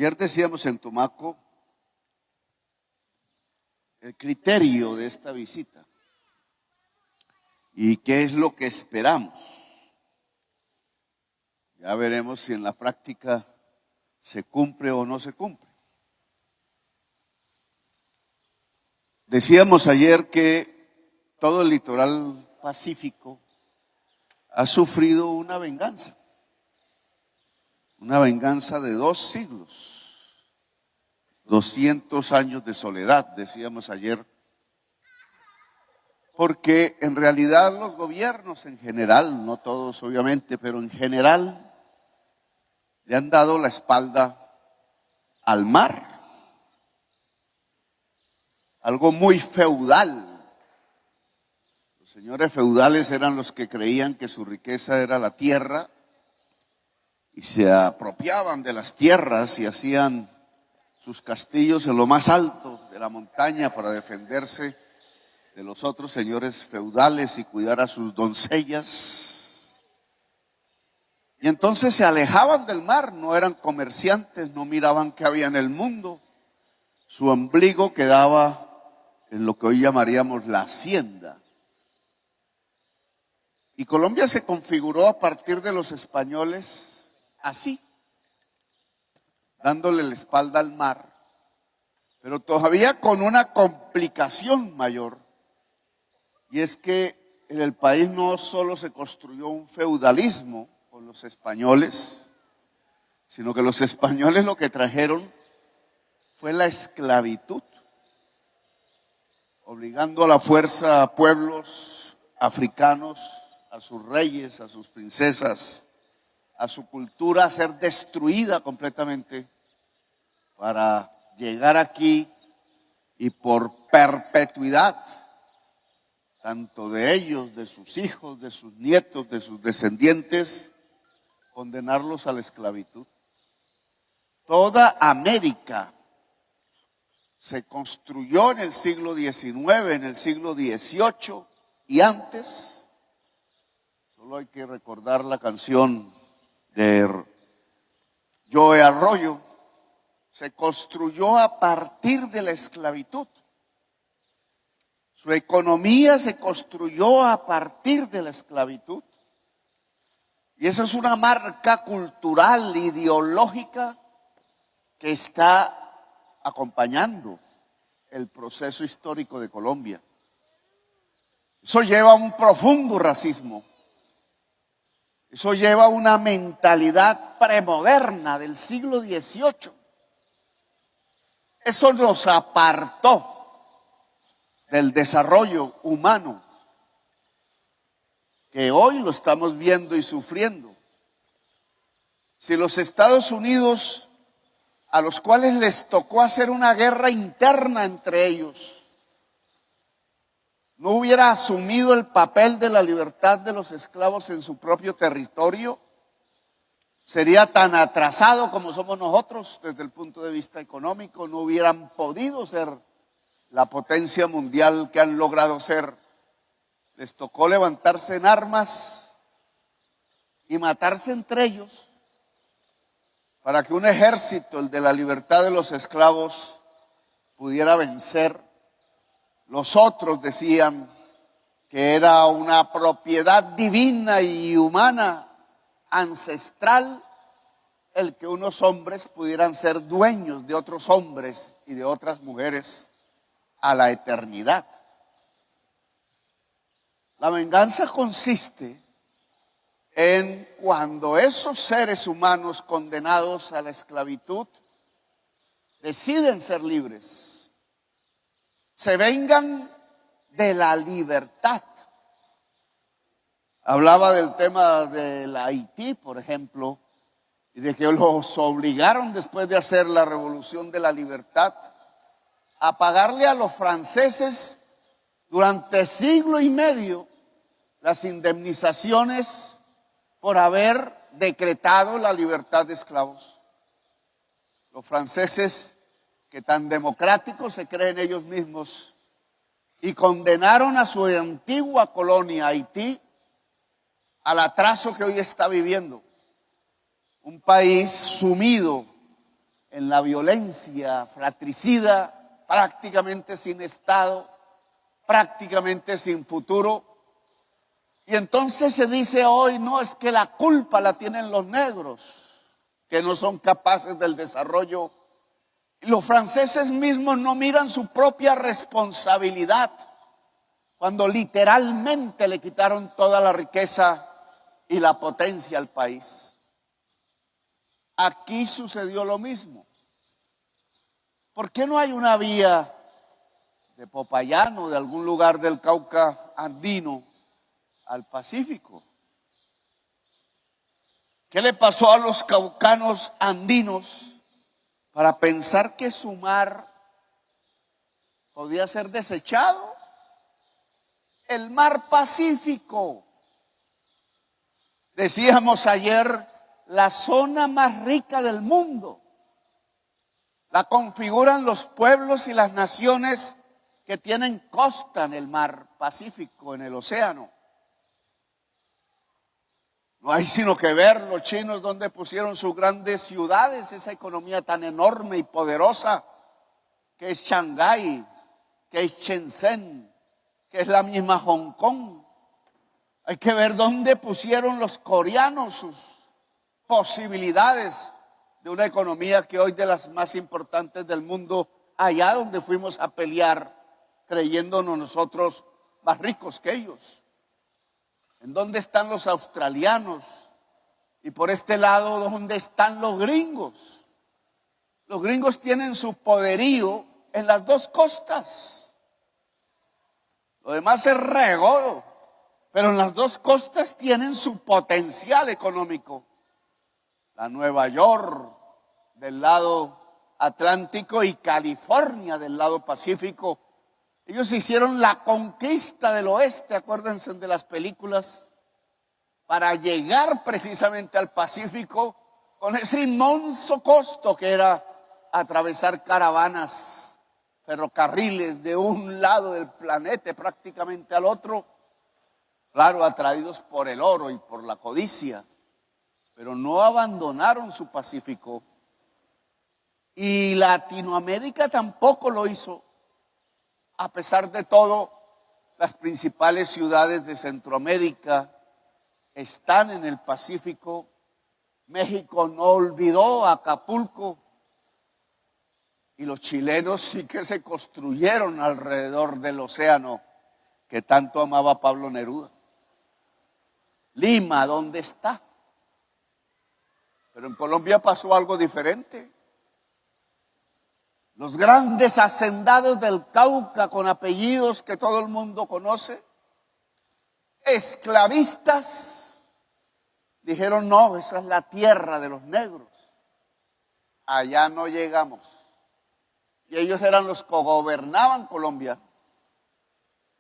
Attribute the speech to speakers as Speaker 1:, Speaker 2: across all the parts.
Speaker 1: Ayer decíamos en Tumaco el criterio de esta visita y qué es lo que esperamos. Ya veremos si en la práctica se cumple o no se cumple. Decíamos ayer que todo el litoral pacífico ha sufrido una venganza de 2 siglos, 200 años de soledad, decíamos ayer, porque en realidad los gobiernos en general, no todos obviamente, pero en general le han dado la espalda al mar, algo muy feudal. Los señores feudales eran los que creían que su riqueza era la tierra y se apropiaban de las tierras y hacían sus castillos en lo más alto de la montaña para defenderse de los otros señores feudales y cuidar a sus doncellas. Y entonces se alejaban del mar, no eran comerciantes, no miraban qué había en el mundo. Su ombligo quedaba en lo que hoy llamaríamos la hacienda. Y Colombia se configuró a partir de los españoles así, dándole la espalda al mar, pero todavía con una complicación mayor, y es que en el país no solo se construyó un feudalismo con los españoles, sino que los españoles lo que trajeron fue la esclavitud, obligando a la fuerza a pueblos africanos, a sus reyes, a sus princesas, a su cultura a ser destruida completamente para llegar aquí y por perpetuidad, tanto de ellos, de sus hijos, de sus nietos, de sus descendientes, condenarlos a la esclavitud. Toda América se construyó en el siglo XIX, en el siglo XVIII y antes. Solo hay que recordar la canción de Joe Arroyo, se construyó a partir de la esclavitud. Su economía se construyó a partir de la esclavitud. Y esa es una marca cultural, ideológica, que está acompañando el proceso histórico de Colombia. Eso lleva a un profundo racismo. Eso lleva a una mentalidad premoderna del siglo XVIII. Eso nos apartó del desarrollo humano que hoy lo estamos viendo y sufriendo. Si los Estados Unidos, a los cuales les tocó hacer una guerra interna entre ellos, no hubiera asumido el papel de la libertad de los esclavos en su propio territorio, sería tan atrasado como somos nosotros desde el punto de vista económico, no hubieran podido ser la potencia mundial que han logrado ser. Les tocó levantarse en armas y matarse entre ellos para que un ejército, el de la libertad de los esclavos, pudiera vencer. Los otros decían que era una propiedad divina y humana, ancestral, el que unos hombres pudieran ser dueños de otros hombres y de otras mujeres a la eternidad. La venganza consiste en cuando esos seres humanos condenados a la esclavitud deciden ser libres, se vengan de la libertad. Hablaba del tema del Haití, por ejemplo, y de que los obligaron después de hacer la revolución de la libertad a pagarle a los franceses durante siglo y medio las indemnizaciones por haber decretado la libertad de esclavos. Los franceses, que tan democráticos se creen ellos mismos, y condenaron a su antigua colonia, Haití, al atraso que hoy está viviendo. Un país sumido en la violencia fratricida, prácticamente sin Estado, prácticamente sin futuro. Y entonces se dice hoy, no, es que la culpa la tienen los negros, que no son capaces del desarrollo. Y los franceses mismos no miran su propia responsabilidad, cuando literalmente le quitaron toda la riqueza y la potencia al país. Aquí sucedió lo mismo. ¿Por qué no hay una vía de Popayán o de algún lugar del Cauca andino al Pacífico? ¿Qué le pasó a los caucanos andinos para pensar que su mar podía ser desechado? El mar Pacífico, decíamos ayer, la zona más rica del mundo, la configuran los pueblos y las naciones que tienen costa en el mar Pacífico, en el océano. No hay sino que ver los chinos donde pusieron sus grandes ciudades, esa economía tan enorme y poderosa que es Shanghái, que es Shenzhen, que es la misma Hong Kong. Hay que ver dónde pusieron los coreanos sus posibilidades de una economía que hoy de las más importantes del mundo, allá donde fuimos a pelear creyéndonos nosotros más ricos que ellos. ¿En dónde están los australianos? Y por este lado, ¿dónde están los gringos? Los gringos tienen su poderío en las dos costas. Lo demás es regodo, pero en las dos costas tienen su potencial económico. La Nueva York del lado Atlántico y California del lado Pacífico. Ellos hicieron la conquista del oeste, acuérdense de las películas, para llegar precisamente al Pacífico con ese inmenso costo que era atravesar caravanas, ferrocarriles de un lado del planeta prácticamente al otro, claro, atraídos por el oro y por la codicia, pero no abandonaron su Pacífico. Y Latinoamérica tampoco lo hizo. A pesar de todo, las principales ciudades de Centroamérica están en el Pacífico. México no olvidó Acapulco y los chilenos sí que se construyeron alrededor del océano que tanto amaba Pablo Neruda. Lima, ¿dónde está? Pero en Colombia pasó algo diferente. Los grandes hacendados del Cauca con apellidos que todo el mundo conoce, esclavistas, dijeron no, esa es la tierra de los negros, allá no llegamos. Y ellos eran los que gobernaban Colombia.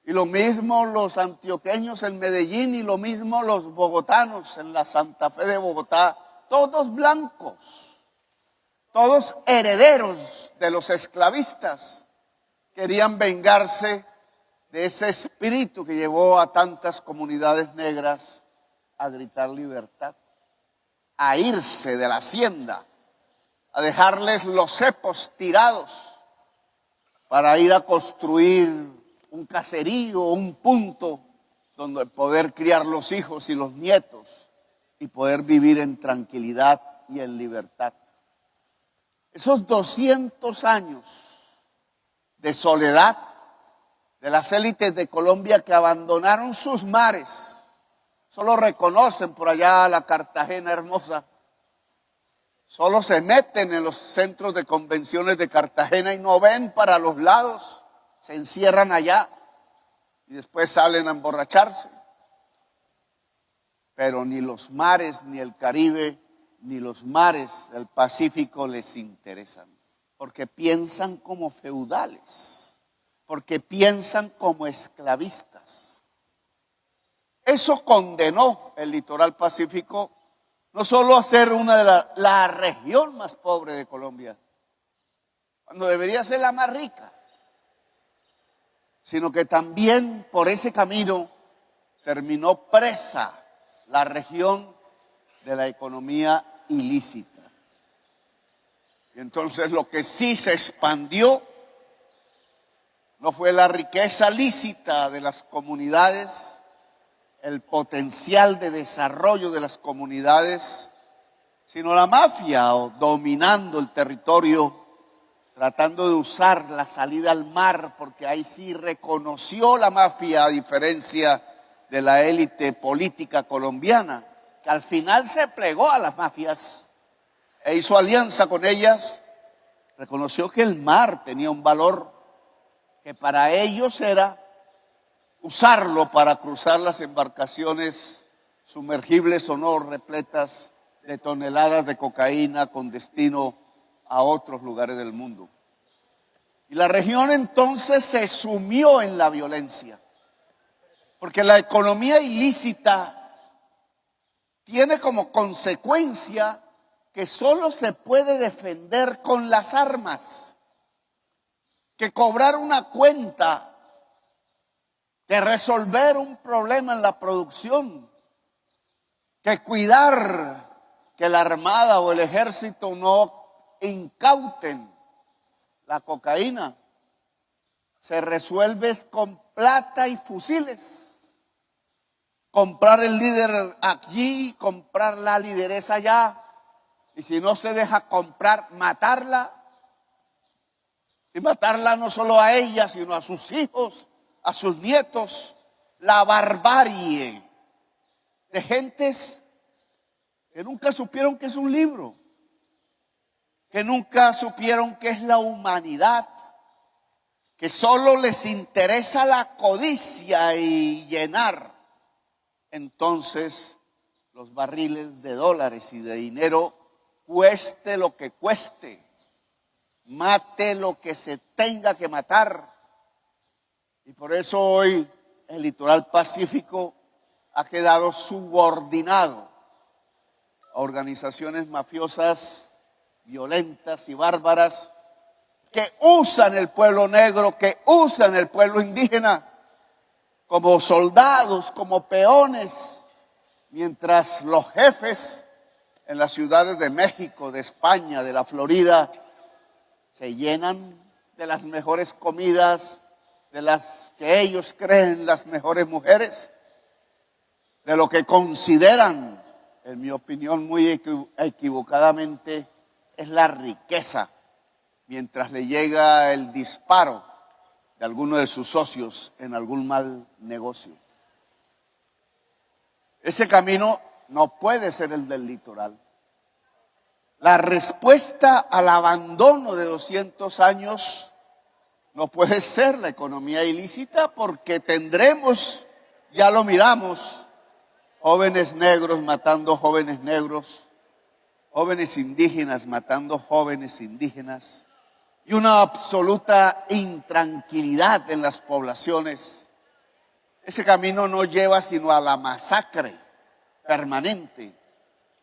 Speaker 1: Y lo mismo los antioqueños en Medellín y lo mismo los bogotanos en la Santa Fe de Bogotá, todos blancos, todos herederos de los esclavistas, querían vengarse de ese espíritu que llevó a tantas comunidades negras a gritar libertad, a irse de la hacienda, a dejarles los cepos tirados para ir a construir un caserío, un punto donde poder criar los hijos y los nietos y poder vivir en tranquilidad y en libertad. Esos 200 años de soledad de las élites de Colombia que abandonaron sus mares, solo reconocen por allá la Cartagena hermosa, solo se meten en los centros de convenciones de Cartagena y no ven para los lados, se encierran allá y después salen a emborracharse. Pero ni los mares, ni el Caribe, ni los mares del Pacífico les interesan, porque piensan como feudales, porque piensan como esclavistas. Eso condenó el litoral pacífico no solo a ser una de la región más pobre de Colombia, cuando debería ser la más rica, sino que también por ese camino terminó presa la región de la economía ilícita. Y entonces lo que sí se expandió no fue la riqueza lícita de las comunidades, el potencial de desarrollo de las comunidades, sino la mafia dominando el territorio, tratando de usar la salida al mar, porque ahí sí reconoció la mafia, a diferencia de la élite política colombiana, que al final se plegó a las mafias e hizo alianza con ellas, reconoció que el mar tenía un valor que para ellos era usarlo para cruzar las embarcaciones sumergibles o no repletas de toneladas de cocaína con destino a otros lugares del mundo. Y la región entonces se sumió en la violencia, porque la economía ilícita tiene como consecuencia que solo se puede defender con las armas, que cobrar una cuenta, que resolver un problema en la producción, que cuidar que la armada o el ejército no incauten la cocaína, se resuelve con plata y fusiles. Comprar el líder aquí, comprar la lideresa allá, y si no se deja comprar, matarla. Y matarla no solo a ella, sino a sus hijos, a sus nietos. La barbarie de gentes que nunca supieron que es un libro, que nunca supieron que es la humanidad, que solo les interesa la codicia y llenar entonces los barriles de dólares y de dinero, cueste lo que cueste, mate lo que se tenga que matar. Y por eso hoy el litoral pacífico ha quedado subordinado a organizaciones mafiosas, violentas y bárbaras que usan el pueblo negro, que usan el pueblo indígena como soldados, como peones, mientras los jefes en las ciudades de México, de España, de la Florida, se llenan de las mejores comidas, de las que ellos creen las mejores mujeres, de lo que consideran, en mi opinión muy equivocadamente, es la riqueza, mientras le llega el disparo de alguno de sus socios en algún mal negocio. Ese camino no puede ser el del litoral. La respuesta al abandono de 200 años no puede ser la economía ilícita, porque tendremos, ya lo miramos, jóvenes negros matando jóvenes negros, jóvenes indígenas matando jóvenes indígenas, y una absoluta intranquilidad en las poblaciones. Ese camino no lleva sino a la masacre permanente,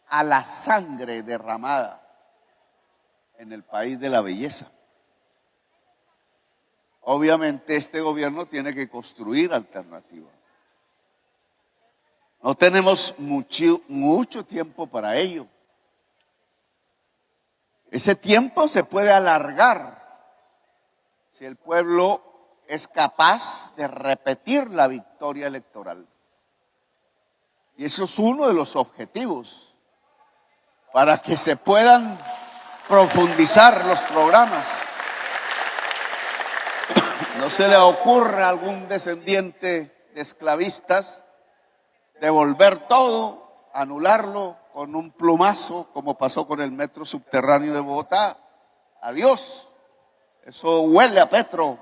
Speaker 1: a la sangre derramada en el país de la belleza. Obviamente este gobierno tiene que construir alternativas. No tenemos mucho tiempo para ello. Ese tiempo se puede alargar si el pueblo es capaz de repetir la victoria electoral. Y eso es uno de los objetivos para que se puedan profundizar los programas. No se le ocurra a algún descendiente de esclavistas devolver todo, anularlo con un plumazo, como pasó con el metro subterráneo de Bogotá. Adiós. Eso huele a Petro,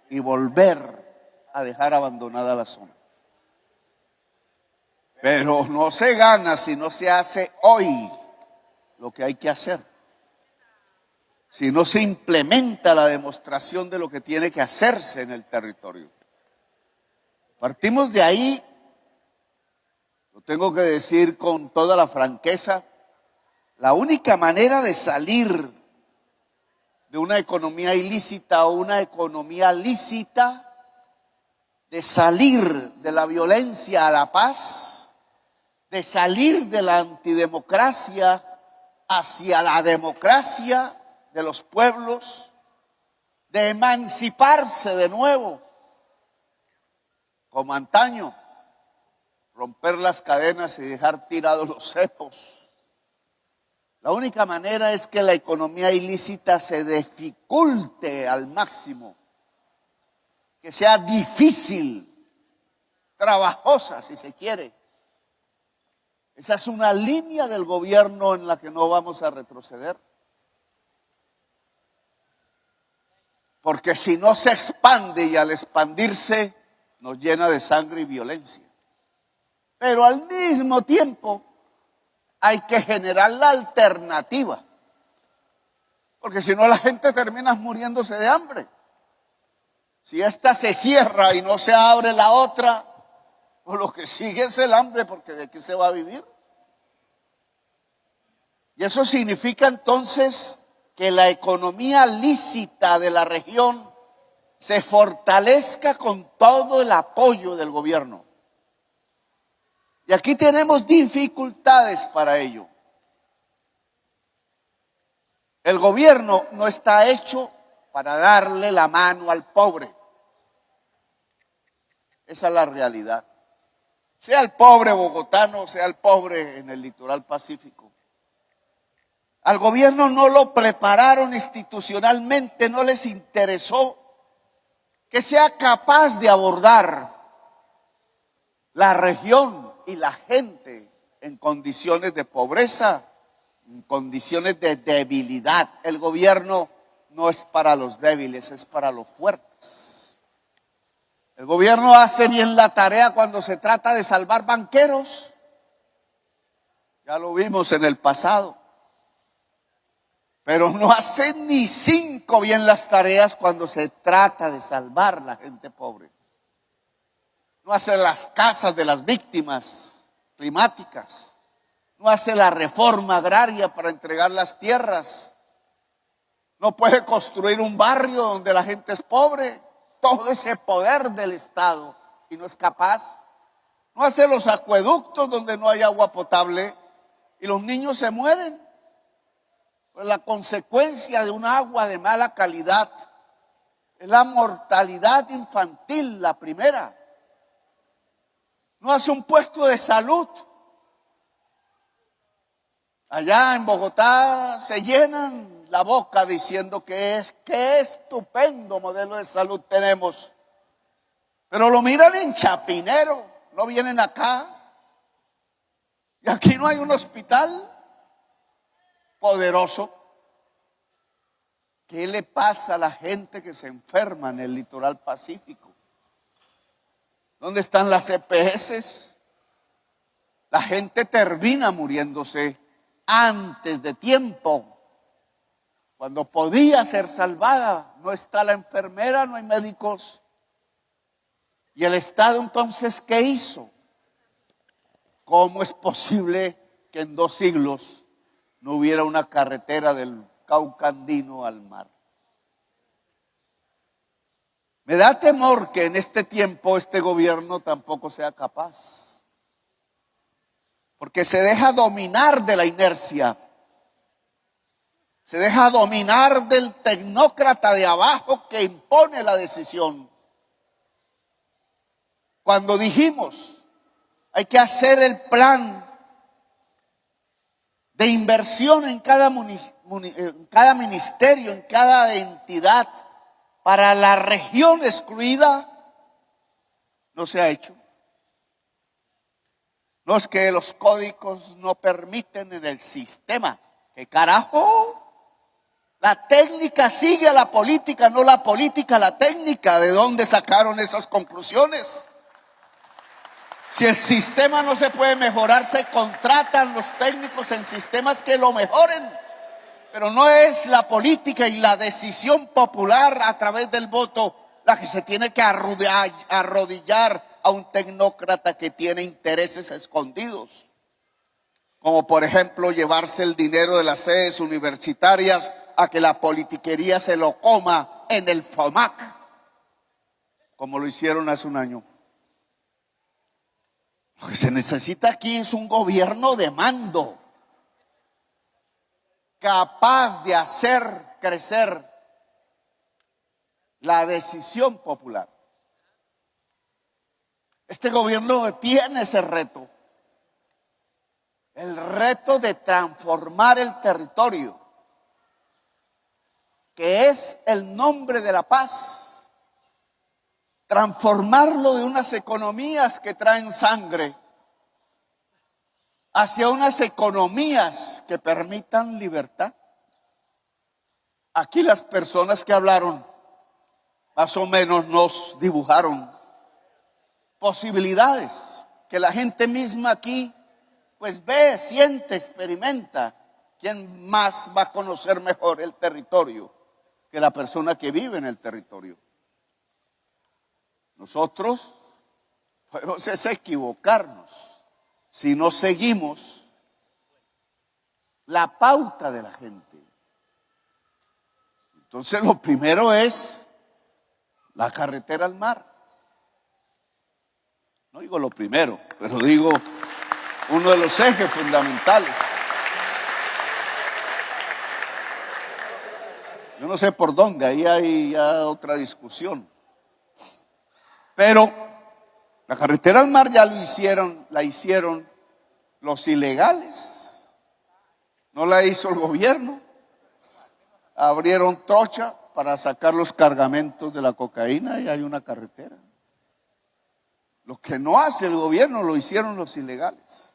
Speaker 1: y volver a dejar abandonada la zona. Pero no se gana si no se hace hoy lo que hay que hacer. Si no se implementa la demostración de lo que tiene que hacerse en el territorio. Partimos de ahí, lo tengo que decir con toda la franqueza, la única manera de salir de una economía ilícita a una economía lícita, de salir de la violencia a la paz, de salir de la antidemocracia hacia la democracia, de los pueblos, de emanciparse de nuevo, como antaño, romper las cadenas y dejar tirados los cepos. La única manera es que la economía ilícita se dificulte al máximo, que sea difícil, trabajosa si se quiere. Esa es una línea del gobierno en la que no vamos a retroceder. Porque si no se expande y al expandirse nos llena de sangre y violencia. Pero al mismo tiempo hay que generar la alternativa. Porque si no la gente termina muriéndose de hambre. Si esta se cierra y no se abre la otra, pues lo que sigue es el hambre, porque ¿de qué se va a vivir? Y eso significa entonces que la economía lícita de la región se fortalezca con todo el apoyo del gobierno. Y aquí tenemos dificultades para ello. El gobierno no está hecho para darle la mano al pobre. Esa es la realidad. Sea el pobre bogotano, sea el pobre en el litoral pacífico. Al gobierno no lo prepararon institucionalmente, no les interesó que sea capaz de abordar la región y la gente en condiciones de pobreza, en condiciones de debilidad. El gobierno no es para los débiles, es para los fuertes. El gobierno hace bien la tarea cuando se trata de salvar banqueros. Ya lo vimos en el pasado. Pero no hace ni 5 bien las tareas cuando se trata de salvar la gente pobre. No hace las casas de las víctimas climáticas. No hace la reforma agraria para entregar las tierras. No puede construir un barrio donde la gente es pobre. Todo ese poder del Estado y no es capaz. No hace los acueductos donde no hay agua potable y los niños se mueren. Pues la consecuencia de un agua de mala calidad es la mortalidad infantil, la primera. No hace un puesto de salud. Allá en Bogotá se llenan la boca diciendo qué estupendo modelo de salud tenemos. Pero lo miran en Chapinero, no vienen acá. Y aquí no hay un hospital poderoso. ¿Qué le pasa a la gente que se enferma en el litoral pacífico? ¿Dónde están las EPS? La gente termina muriéndose antes de tiempo. Cuando podía ser salvada, no está la enfermera, no hay médicos. ¿Y el Estado entonces qué hizo? ¿Cómo es posible que en 2 siglos no hubiera una carretera del Cauca andino al mar? Me da temor que en este tiempo este gobierno tampoco sea capaz. Porque se deja dominar de la inercia. Se deja dominar del tecnócrata de abajo que impone la decisión. Cuando dijimos, hay que hacer el plan de inversión en cada ministerio, en cada entidad, para la región excluida, no se ha hecho. No es que los códigos no permiten en el sistema. ¿Qué carajo? La técnica sigue a la política, no la política a la técnica. ¿De dónde sacaron esas conclusiones? Si el sistema no se puede mejorar, se contratan los técnicos en sistemas que lo mejoren. Pero no es la política y la decisión popular a través del voto la que se tiene que arrodillar a un tecnócrata que tiene intereses escondidos. Como por ejemplo llevarse el dinero de las sedes universitarias a que la politiquería se lo coma en el FOMAC, como lo hicieron hace un año. Lo que se necesita aquí es un gobierno de mando, capaz de hacer crecer la decisión popular. Este gobierno tiene ese reto, el reto de transformar el territorio, que es el nombre de la paz, transformarlo de unas economías que traen sangre hacia unas economías que permitan libertad. Aquí las personas que hablaron más o menos nos dibujaron posibilidades que la gente misma aquí pues ve, siente, experimenta. ¿Quién más va a conocer mejor el territorio que la persona que vive en el territorio? Nosotros podemos equivocarnos si no seguimos la pauta de la gente. Entonces lo primero es la carretera al mar. No digo lo primero, pero digo uno de los ejes fundamentales. Yo no sé por dónde, ahí hay ya otra discusión. Pero la carretera al mar ya la hicieron los ilegales. No la hizo el gobierno. Abrieron trocha para sacar los cargamentos de la cocaína y hay una carretera. Lo que no hace el gobierno lo hicieron los ilegales.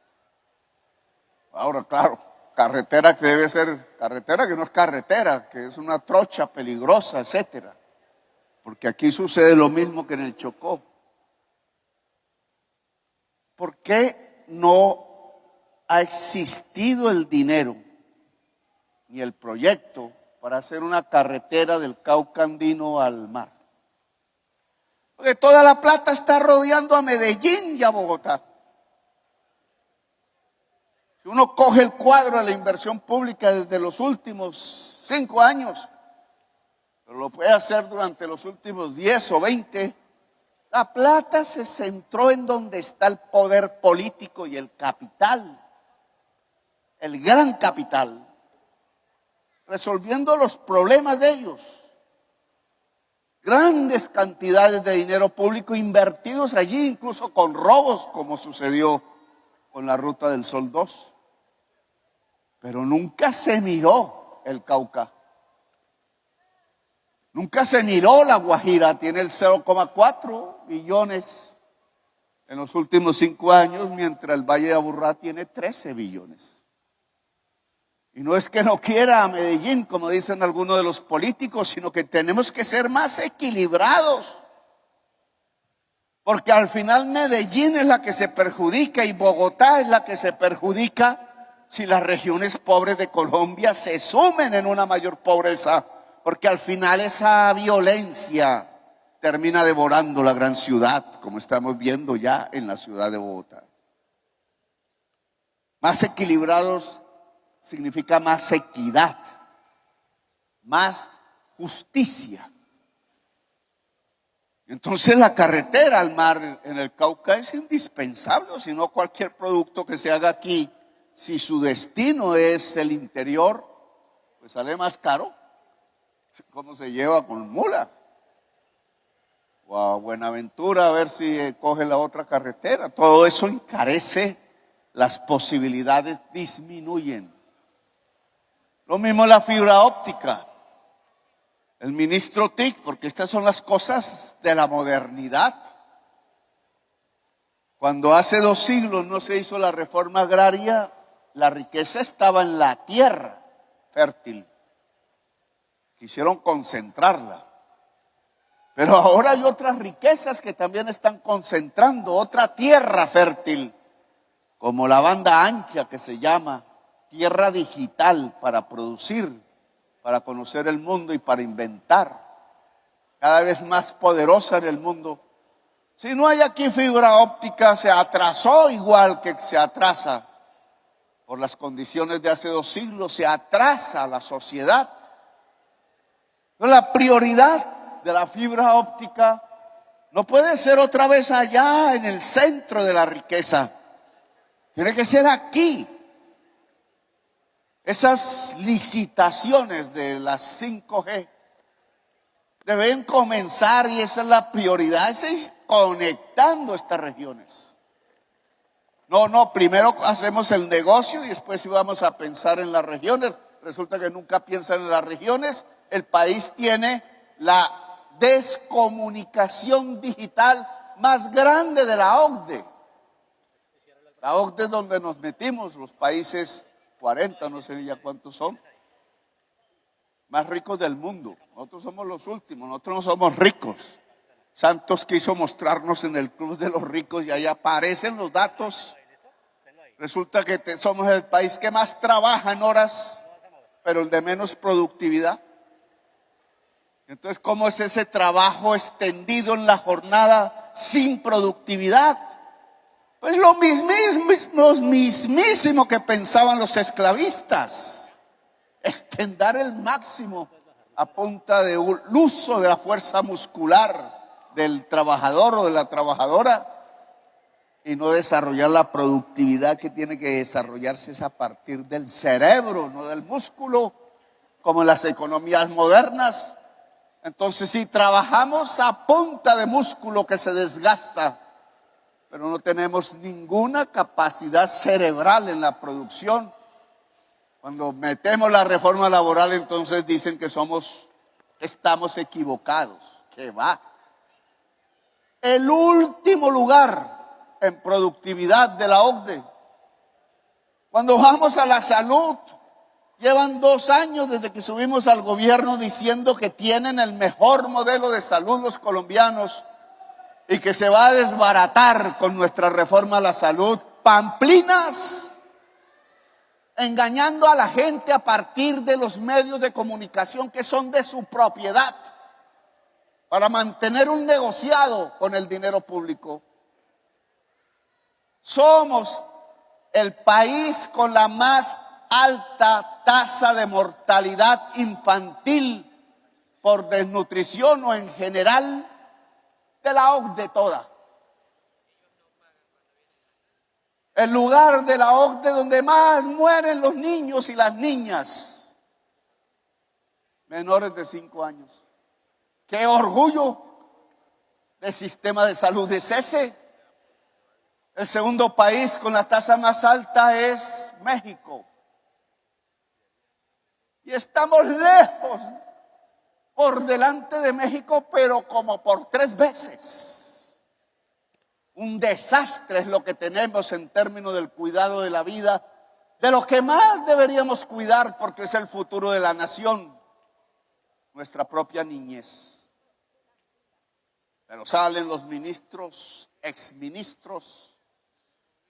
Speaker 1: Ahora, claro, carretera que debe ser carretera que no es carretera, que es una trocha peligrosa, etcétera. Porque aquí sucede lo mismo que en el Chocó. ¿Por qué no ha existido el dinero ni el proyecto para hacer una carretera del Cauca andino al mar? Porque toda la plata está rodeando a Medellín y a Bogotá. Si uno coge el cuadro de la inversión pública desde los últimos 5 años, pero lo puede hacer durante los últimos 10 o 20, la plata se centró en donde está el poder político y el capital, el gran capital, resolviendo los problemas de ellos. Grandes cantidades de dinero público invertidos allí, incluso con robos, como sucedió con la Ruta del Sol 2. Pero nunca se miró el Cauca. Nunca se miró la Guajira, tiene el 0,4 billones en los últimos 5 años, mientras el Valle de Aburrá tiene 13 billones. Y no es que no quiera a Medellín, como dicen algunos de los políticos, sino que tenemos que ser más equilibrados. Porque al final Medellín es la que se perjudica y Bogotá es la que se perjudica si las regiones pobres de Colombia se sumen en una mayor pobreza. Porque al final esa violencia termina devorando la gran ciudad, como estamos viendo ya en la ciudad de Bogotá. Más equilibrados significa más equidad, más justicia. Entonces la carretera al mar en el Cauca es indispensable, o si no cualquier producto que se haga aquí, si su destino es el interior, pues sale más caro. ¿Cómo se lleva con mula? O a Buenaventura a ver si coge la otra carretera. Todo eso encarece, las posibilidades disminuyen. Lo mismo la fibra óptica. El ministro TIC, porque estas son las cosas de la modernidad. Cuando hace 2 siglos no se hizo la reforma agraria, la riqueza estaba en la tierra fértil. Quisieron concentrarla. Pero ahora hay otras riquezas que también están concentrando, otra tierra fértil, como la banda ancha que se llama, tierra digital para producir, para conocer el mundo y para inventar, cada vez más poderosa en el mundo. Si no hay aquí fibra óptica, se atrasó igual que se atrasa por las condiciones de hace 2 siglos, se atrasa la sociedad. La prioridad de la fibra óptica no puede ser otra vez allá en el centro de la riqueza. Tiene que ser aquí, Esas licitaciones de las 5G deben comenzar, y esa es la prioridad, es conectando estas regiones. No, primero hacemos el negocio y después sí vamos a pensar en las regiones. Resulta que nunca piensan en las regiones. El país tiene la descomunicación digital más grande de la OCDE. La OCDE es donde nos metimos, los países 40, no sé ya cuántos son, más ricos del mundo. Nosotros somos los últimos, nosotros no somos ricos. Santos quiso mostrarnos en el club de los ricos y ahí aparecen los datos. Resulta que somos el país que más trabaja en horas, pero el de menos productividad. Entonces, ¿cómo es ese trabajo extendido en la jornada sin productividad? Pues lo mismísimo que pensaban los esclavistas. Extender el máximo a punta de uso de la fuerza muscular del trabajador o de la trabajadora y no desarrollar la productividad que tiene que desarrollarse es a partir del cerebro, no del músculo, como en las economías modernas. Entonces, si trabajamos a punta de músculo que se desgasta, pero no tenemos ninguna capacidad cerebral en la producción, cuando metemos la reforma laboral, entonces dicen que estamos equivocados. ¿Qué va? El último lugar en productividad de la OCDE. Cuando vamos a la salud, llevan 2 años desde que subimos al gobierno diciendo que tienen el mejor modelo de salud los colombianos y que se va a desbaratar con nuestra reforma a la salud. Pamplinas, engañando a la gente a partir de los medios de comunicación que son de su propiedad para mantener un negociado con el dinero público. Somos el país con la más alta tasa de mortalidad infantil por desnutrición o en general de la OCDE toda. El lugar de la OCDE donde más mueren los niños y las niñas menores de 5 años. ¡Qué orgullo del sistema de salud es ese! El segundo país con la tasa más alta es México. Y estamos lejos por delante de México, pero como por 3 veces. Un desastre es lo que tenemos en términos del cuidado de la vida, de lo que más deberíamos cuidar porque es el futuro de la nación, nuestra propia niñez. Pero salen los ministros, exministros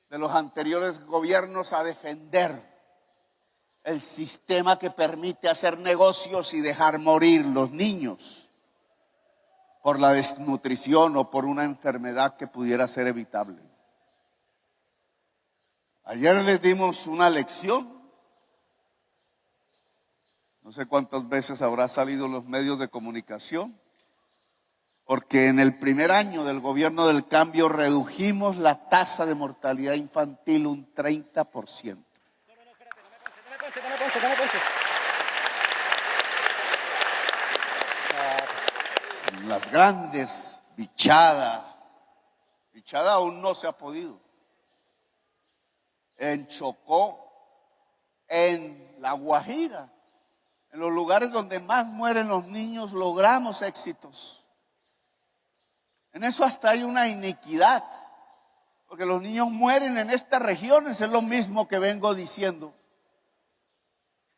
Speaker 1: de los anteriores gobiernos a defender el sistema que permite hacer negocios y dejar morir los niños por la desnutrición o por una enfermedad que pudiera ser evitable. Ayer les dimos una lección, no sé cuántas veces habrá salido en los medios de comunicación, porque en el primer año del gobierno del cambio redujimos la tasa de mortalidad infantil un 30%. Las grandes, Bichada aún no se ha podido. En Chocó, en La Guajira, en los lugares donde más mueren los niños, logramos éxitos. En eso hasta hay una iniquidad, porque los niños mueren en estas regiones, es lo mismo que vengo diciendo.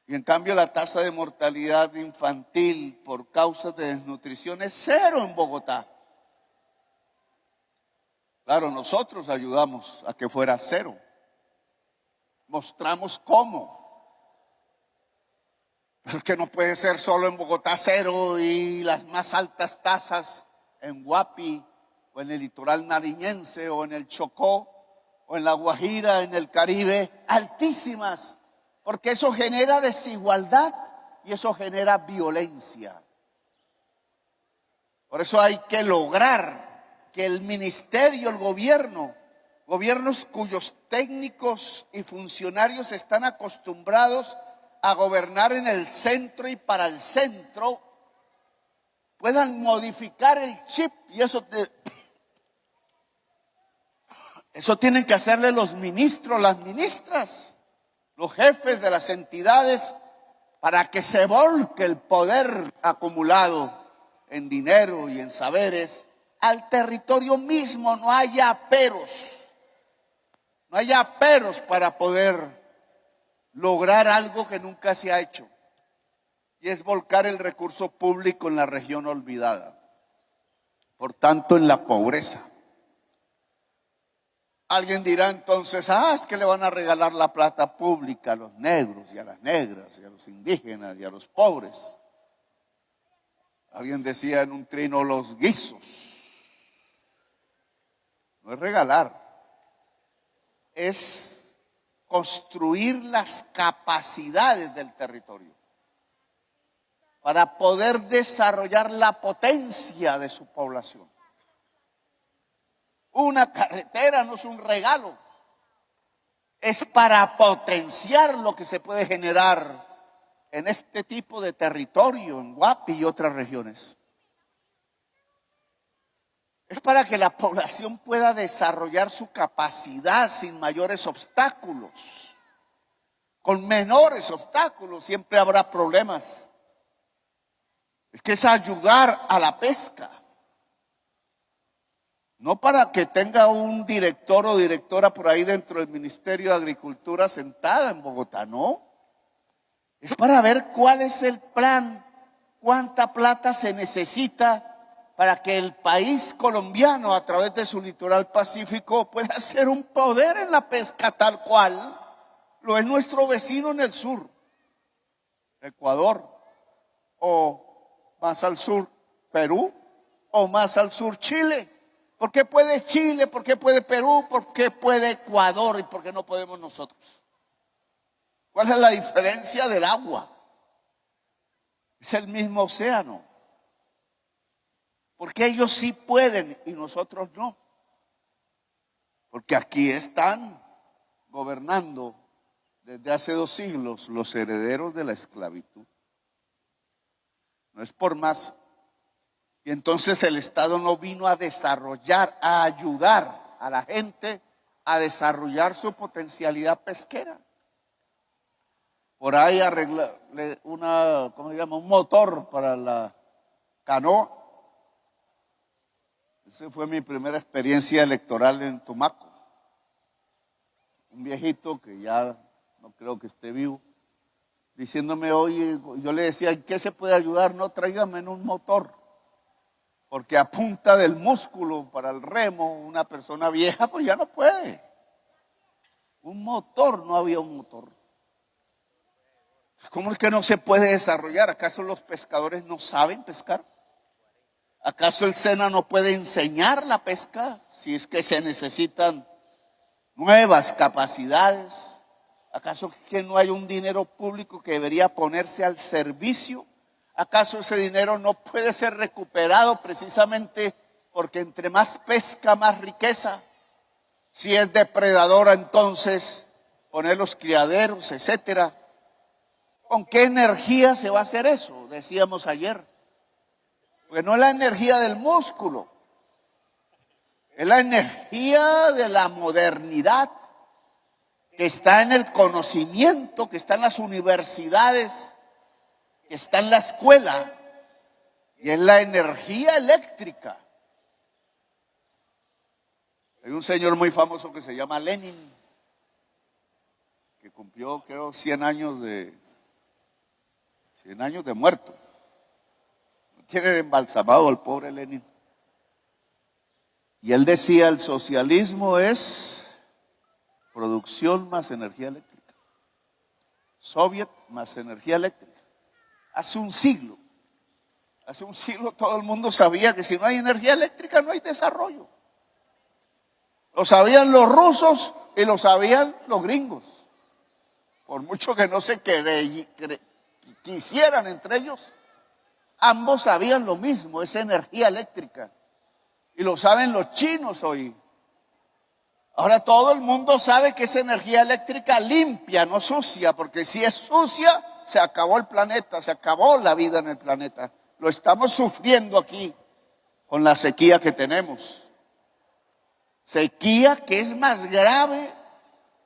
Speaker 1: Y en cambio la tasa de mortalidad infantil por causas de desnutrición es 0 en Bogotá. Claro, nosotros ayudamos a que fuera 0. Mostramos cómo. Porque no puede ser solo en Bogotá 0 y las más altas tasas en Guapi o en el litoral nariñense o en el Chocó o en La Guajira, en el Caribe, altísimas. Porque eso genera desigualdad y eso genera violencia. Por eso hay que lograr que el ministerio, el gobiernos cuyos técnicos y funcionarios están acostumbrados a gobernar en el centro y para el centro, puedan modificar el chip, y eso tienen que hacerle los ministros, las ministras, los jefes de las entidades, para que se volque el poder acumulado en dinero y en saberes al territorio mismo. No haya peros para poder lograr algo que nunca se ha hecho, y es volcar el recurso público en la región olvidada, por tanto en la pobreza. Alguien dirá entonces, es que le van a regalar la plata pública a los negros y a las negras y a los indígenas y a los pobres. Alguien decía en un trino, los guisos. No es regalar, es construir las capacidades del territorio para poder desarrollar la potencia de su población. Una carretera no es un regalo, es para potenciar lo que se puede generar en este tipo de territorio, en Guapi y otras regiones. Es para que la población pueda desarrollar su capacidad sin mayores obstáculos. Con menores obstáculos siempre habrá problemas. Es que es ayudar a la pesca. No para que tenga un director o directora por ahí dentro del Ministerio de Agricultura sentada en Bogotá, no. Es para ver cuál es el plan, cuánta plata se necesita para que el país colombiano, a través de su litoral pacífico, pueda ser un poder en la pesca tal cual lo es nuestro vecino en el sur, Ecuador, o más al sur, Perú, o más al sur, Chile. ¿Por qué puede Chile? ¿Por qué puede Perú? ¿Por qué puede Ecuador? ¿Y por qué no podemos nosotros? ¿Cuál es la diferencia del agua? Es el mismo océano. ¿Por qué ellos sí pueden y nosotros no? Porque aquí están gobernando desde hace 2 siglos los herederos de la esclavitud. No es por más. Y entonces el Estado no vino a desarrollar, a ayudar a la gente a desarrollar su potencialidad pesquera. Por ahí arreglarle un motor para la canoa. Esa fue mi primera experiencia electoral en Tumaco. Un viejito que ya no creo que esté vivo, diciéndome, oye, yo le decía, ¿en qué se puede ayudar? No, tráigame en un motor. Porque a punta del músculo para el remo, una persona vieja pues ya no puede. Un motor, no había un motor. ¿Cómo es que no se puede desarrollar? ¿Acaso los pescadores no saben pescar? ¿Acaso el SENA no puede enseñar la pesca si es que se necesitan nuevas capacidades? ¿Acaso que no hay un dinero público que debería ponerse al servicio? ¿Acaso ese dinero no puede ser recuperado precisamente porque entre más pesca, más riqueza? Si es depredadora, entonces poner los criaderos, etcétera. ¿Con qué energía se va a hacer eso? Decíamos ayer. Porque no es la energía del músculo, es la energía de la modernidad que está en el conocimiento, que está en las universidades, que está en la escuela, y es la energía eléctrica. Hay un señor muy famoso que se llama Lenin, que cumplió, creo, 100 años de muerto. Tienen embalsamado al pobre Lenin. Y él decía, el socialismo es producción más energía eléctrica. Soviet más energía eléctrica. Hace un siglo todo el mundo sabía que si no hay energía eléctrica no hay desarrollo. Lo sabían los rusos y lo sabían los gringos. Por mucho que no se quisieran entre ellos, ambos sabían lo mismo, es energía eléctrica. Y lo saben los chinos hoy. Ahora todo el mundo sabe que es energía eléctrica limpia, no sucia, porque si es sucia, se acabó el planeta, se acabó la vida en el planeta. Lo estamos sufriendo aquí con la sequía que tenemos. Sequía que es más grave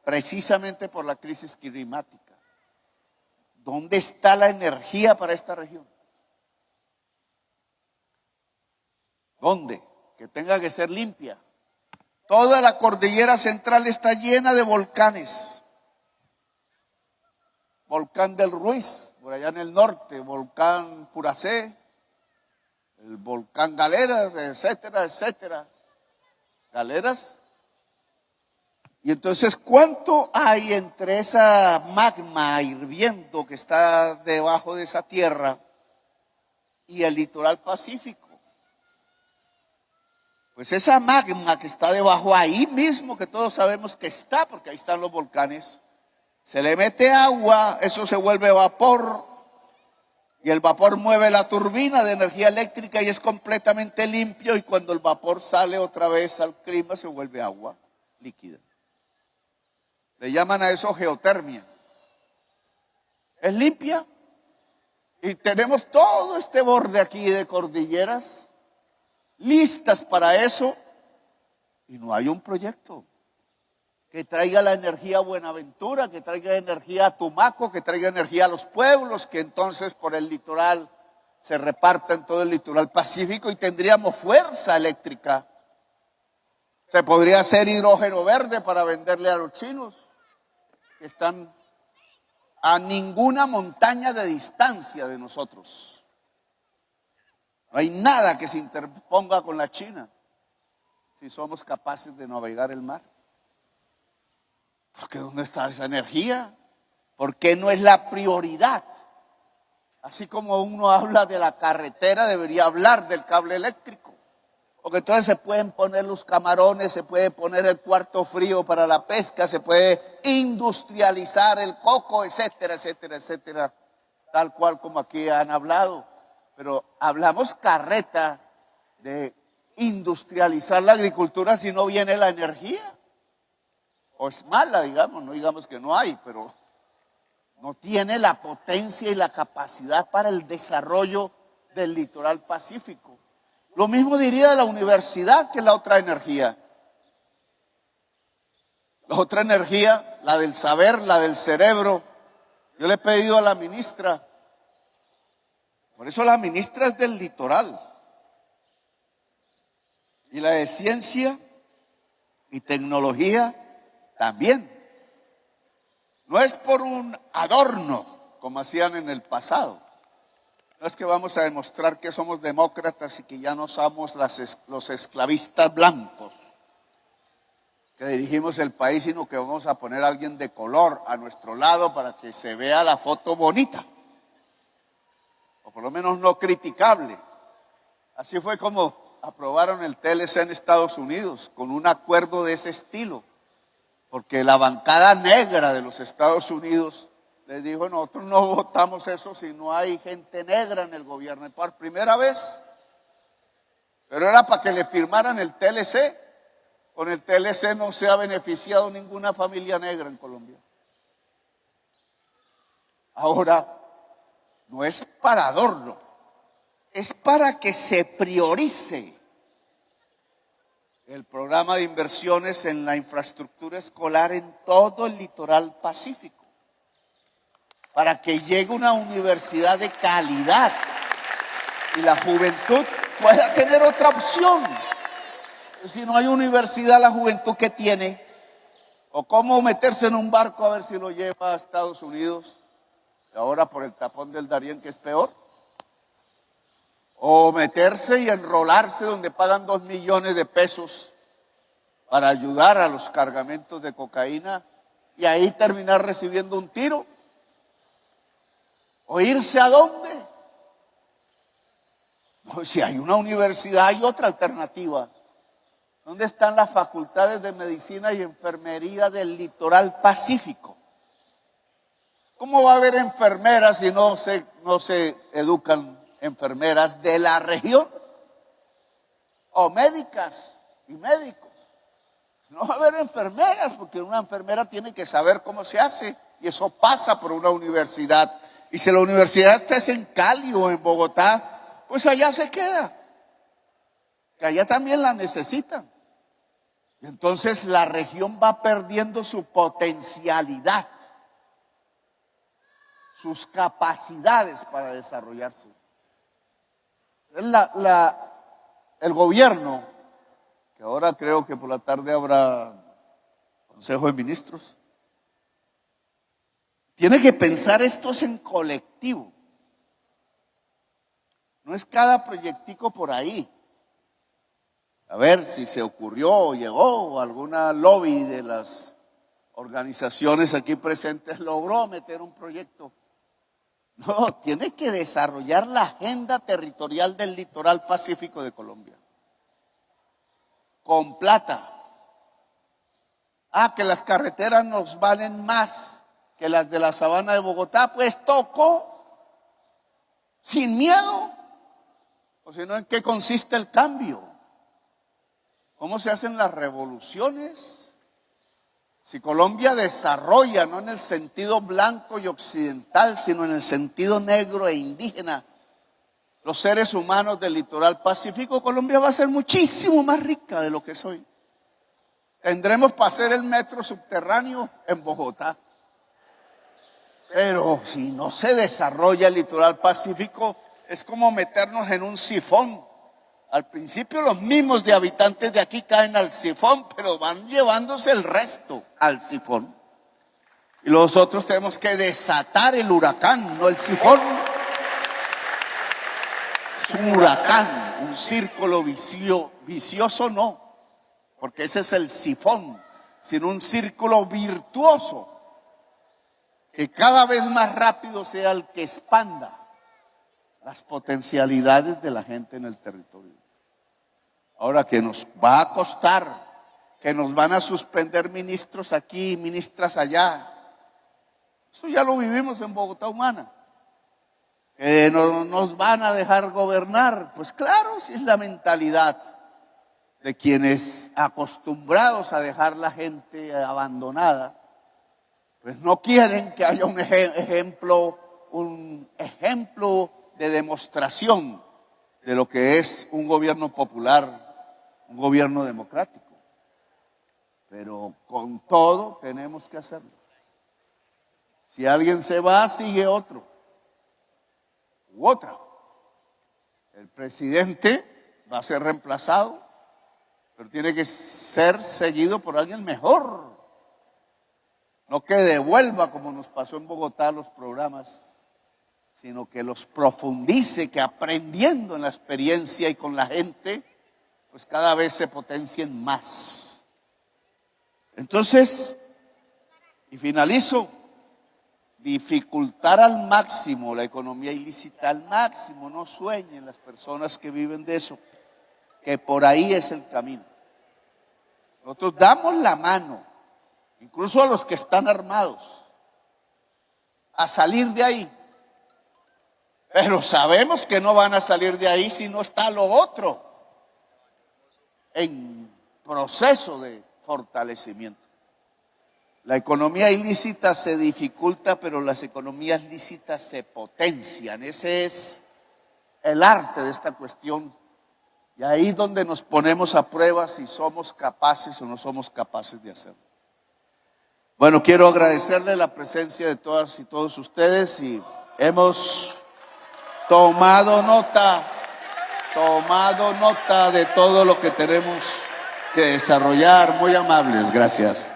Speaker 1: precisamente por la crisis climática. ¿Dónde está la energía para esta región? ¿Dónde? Que tenga que ser limpia. Toda la cordillera central está llena de volcanes. Volcán del Ruiz, por allá en el norte, volcán Puracé, el volcán Galeras, etcétera, etcétera. Galeras. Y entonces, ¿cuánto hay entre esa magma hirviendo que está debajo de esa tierra y el litoral pacífico? Pues esa magma que está debajo, ahí mismo que todos sabemos que está, porque ahí están los volcanes, se le mete agua, eso se vuelve vapor, y el vapor mueve la turbina de energía eléctrica y es completamente limpio, y cuando el vapor sale otra vez al clima se vuelve agua líquida. Le llaman a eso geotermia. Es limpia, y tenemos todo este borde aquí de cordilleras listas para eso, y no hay un proyecto que traiga la energía a Buenaventura, que traiga energía a Tumaco, que traiga energía a los pueblos, que entonces por el litoral se reparta en todo el litoral pacífico y tendríamos fuerza eléctrica. Se podría hacer hidrógeno verde para venderle a los chinos, que están a ninguna montaña de distancia de nosotros. No hay nada que se interponga con la China si somos capaces de navegar el mar. Porque ¿dónde está esa energía? ¿Por qué no es la prioridad? Así como uno habla de la carretera, debería hablar del cable eléctrico. Porque entonces se pueden poner los camarones, se puede poner el cuarto frío para la pesca, se puede industrializar el coco, etcétera, etcétera, etcétera. Tal cual como aquí han hablado. Pero hablamos carreta de industrializar la agricultura si no viene la energía. O es mala, digamos, no digamos que no hay, pero no tiene la potencia y la capacidad para el desarrollo del litoral pacífico. Lo mismo diría de la universidad, que es la otra energía. La otra energía, la del saber, la del cerebro. Yo le he pedido a la ministra, por eso la ministra es del litoral, y la de ciencia y tecnología también. No es por un adorno, como hacían en el pasado. No es que vamos a demostrar que somos demócratas y que ya no somos los esclavistas blancos que dirigimos el país, sino que vamos a poner a alguien de color a nuestro lado para que se vea la foto bonita, o por lo menos no criticable. Así fue como aprobaron el TLC en Estados Unidos, con un acuerdo de ese estilo, porque la bancada negra de los Estados Unidos les dijo: nosotros no votamos eso si no hay gente negra en el gobierno. Por primera vez, pero era para que le firmaran el TLC. Con el TLC no se ha beneficiado ninguna familia negra en Colombia. Ahora, no es para adorno, es para que se priorice el programa de inversiones en la infraestructura escolar en todo el litoral pacífico, para que llegue una universidad de calidad y la juventud pueda tener otra opción. Si no hay universidad, la juventud ¿qué tiene? O cómo meterse en un barco a ver si lo lleva a Estados Unidos, y ahora por el tapón del Darién, que es peor. O meterse y enrolarse donde pagan 2 millones de pesos para ayudar a los cargamentos de cocaína y ahí terminar recibiendo un tiro. ¿O irse a dónde? Pues si hay una universidad, hay otra alternativa. ¿Dónde están las facultades de medicina y enfermería del litoral pacífico? ¿Cómo va a haber enfermeras si no se educan enfermeras de la región? O médicas y médicos. No va a haber enfermeras, porque una enfermera tiene que saber cómo se hace, y eso pasa por una universidad. Y si la universidad está en Cali o en Bogotá, pues allá se queda, que allá también la necesitan. Y entonces la región va perdiendo su potencialidad, sus capacidades para desarrollarse. El gobierno, que ahora creo que por la tarde habrá Consejo de Ministros, tiene que pensar esto es en colectivo. No es cada proyectico por ahí. A ver si se ocurrió o llegó alguna lobby de las organizaciones aquí presentes logró meter un proyecto. No, tiene que desarrollar la agenda territorial del litoral pacífico de Colombia. Con plata. Que las carreteras nos valen más que las de la sabana de Bogotá, pues tocó, sin miedo. O si no, ¿en qué consiste el cambio? ¿Cómo se hacen las revoluciones? Si Colombia desarrolla, no en el sentido blanco y occidental, sino en el sentido negro e indígena, los seres humanos del litoral pacífico, Colombia va a ser muchísimo más rica de lo que es hoy. Tendremos para hacer el metro subterráneo en Bogotá. Pero si no se desarrolla el litoral pacífico, es como meternos en un sifón. Al principio los mismos de habitantes de aquí caen al sifón, pero van llevándose el resto al sifón. Y los otros tenemos que desatar el huracán, no el sifón. Es un huracán, un círculo vicioso no, porque ese es el sifón, sino un círculo virtuoso, que cada vez más rápido sea el que expanda las potencialidades de la gente en el territorio. Ahora, que nos va a costar, que nos van a suspender ministros aquí, ministras allá. Eso ya lo vivimos en Bogotá Humana. Que no nos van a dejar gobernar. Pues claro, si es la mentalidad de quienes acostumbrados a dejar la gente abandonada, pues no quieren que haya un ejemplo de demostración de lo que es un gobierno popular, un gobierno democrático. Pero con todo tenemos que hacerlo. Si alguien se va, sigue otro u otra. El presidente va a ser reemplazado, pero tiene que ser seguido por alguien mejor. No que devuelva, como nos pasó en Bogotá, los programas, sino que los profundice, que aprendiendo en la experiencia y con la gente, pues cada vez se potencien más. Entonces, y finalizo, dificultar al máximo la economía ilícita, al máximo. No sueñen las personas que viven de eso, que por ahí es el camino. Nosotros damos la mano, incluso a los que están armados, a salir de ahí. Pero sabemos que no van a salir de ahí si no está lo otro en proceso de fortalecimiento. La economía ilícita se dificulta, pero las economías lícitas se potencian. Ese es el arte de esta cuestión. Y ahí es donde nos ponemos a prueba si somos capaces o no somos capaces de hacerlo. Bueno, quiero agradecerle la presencia de todas y todos ustedes y hemos tomado nota de todo lo que tenemos que desarrollar. Muy amables, gracias.